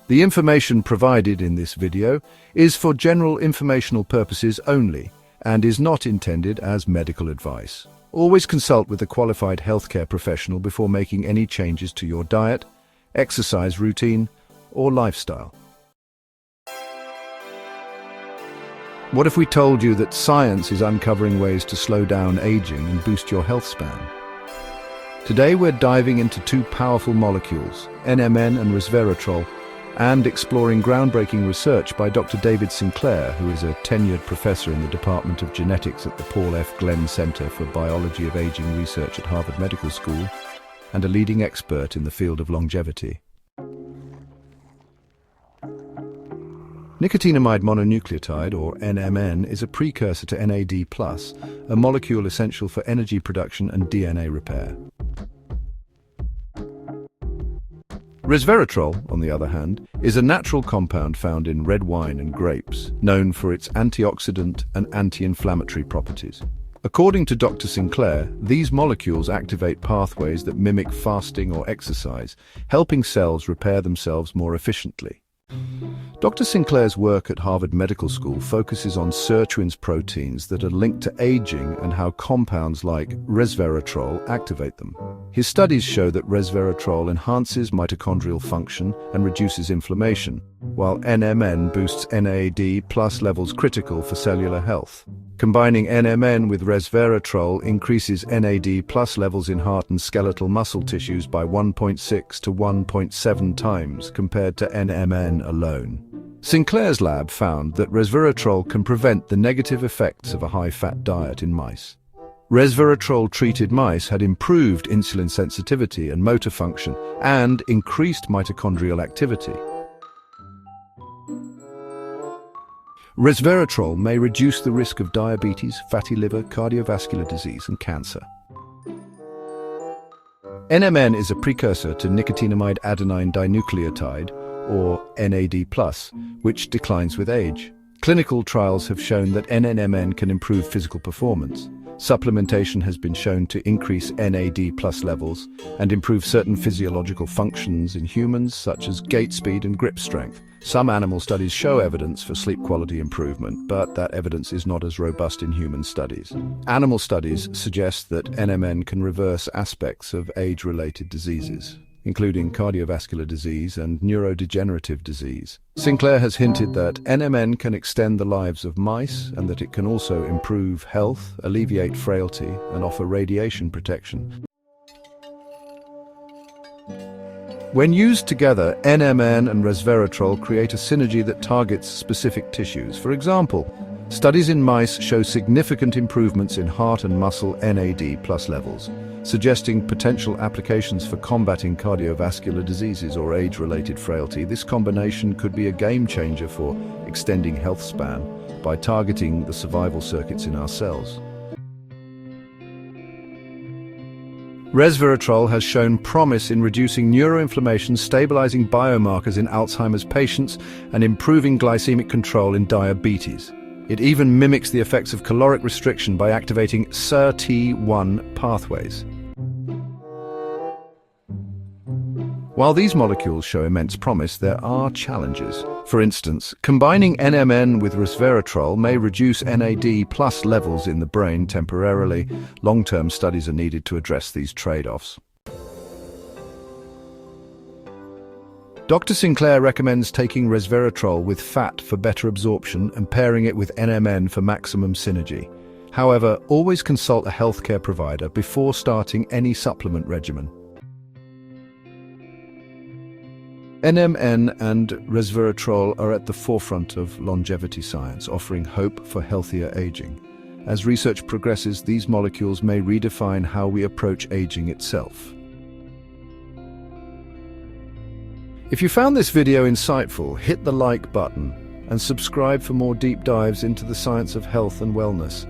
The information provided in this video is for general informational purposes only and is not intended as medical advice. Always consult with a qualified healthcare professional before making any changes to your diet, exercise routine, or lifestyle. What if we told you that science is uncovering ways to slow down aging and boost your health span? Today we're diving into two powerful molecules, NMN and Resveratrol, and exploring groundbreaking research by Dr. David Sinclair, who is a tenured professor in the Department of Genetics at the Paul F. Glenn Center for Biology of Aging Research at Harvard Medical School, and a leading expert in the field of longevity. Nicotinamide mononucleotide, or NMN, is a precursor to NAD+, a molecule essential for energy production and DNA repair. Resveratrol, on the other hand, is a natural compound found in red wine and grapes, known for its antioxidant and anti-inflammatory properties. According to Dr. Sinclair, these molecules activate pathways that mimic fasting or exercise, helping cells repair themselves more efficiently. Dr. Sinclair's work at Harvard Medical School focuses on sirtuins proteins that are linked to aging and how compounds like resveratrol activate them. His studies show that resveratrol enhances mitochondrial function and reduces inflammation, while NMN boosts NAD+ levels critical for cellular health. Combining NMN with resveratrol increases NAD+ levels in heart and skeletal muscle tissues by 1.6 to 1.7 times compared to NMN alone. Sinclair's lab found that resveratrol can prevent the negative effects of a high-fat diet in mice. Resveratrol-treated mice had improved insulin sensitivity and motor function and increased mitochondrial activity. Resveratrol may reduce the risk of diabetes, fatty liver, cardiovascular disease, and cancer. NMN is a precursor to nicotinamide adenine dinucleotide, or NAD+, which declines with age. Clinical trials have shown that NMN can improve physical performance. Supplementation has been shown to increase NAD+ levels and improve certain physiological functions in humans, such as gait speed and grip strength. Some animal studies show evidence for sleep quality improvement, but that evidence is not as robust in human studies. Animal studies suggest that NMN can reverse aspects of age-related diseases, including cardiovascular disease and neurodegenerative disease. Sinclair has hinted that NMN can extend the lives of mice and that it can also improve health, alleviate frailty, and offer radiation protection. When used together, NMN and resveratrol create a synergy that targets specific tissues. For example, studies in mice show significant improvements in heart and muscle NAD+ levels, suggesting potential applications for combating cardiovascular diseases or age-related frailty. This combination could be a game-changer for extending health span by targeting the survival circuits in our cells. Resveratrol has shown promise in reducing neuroinflammation, stabilizing biomarkers in Alzheimer's patients, and improving glycemic control in diabetes. It even mimics the effects of caloric restriction by activating SIRT1 pathways. While these molecules show immense promise, there are challenges. For instance, combining NMN with resveratrol may reduce NAD+ levels in the brain temporarily. Long-term studies are needed to address these trade-offs. Dr. Sinclair recommends taking resveratrol with fat for better absorption and pairing it with NMN for maximum synergy. However, always consult a healthcare provider before starting any supplement regimen. NMN and resveratrol are at the forefront of longevity science, offering hope for healthier aging. As research progresses, these molecules may redefine how we approach aging itself. If you found this video insightful, hit the like button and subscribe for more deep dives into the science of health and wellness.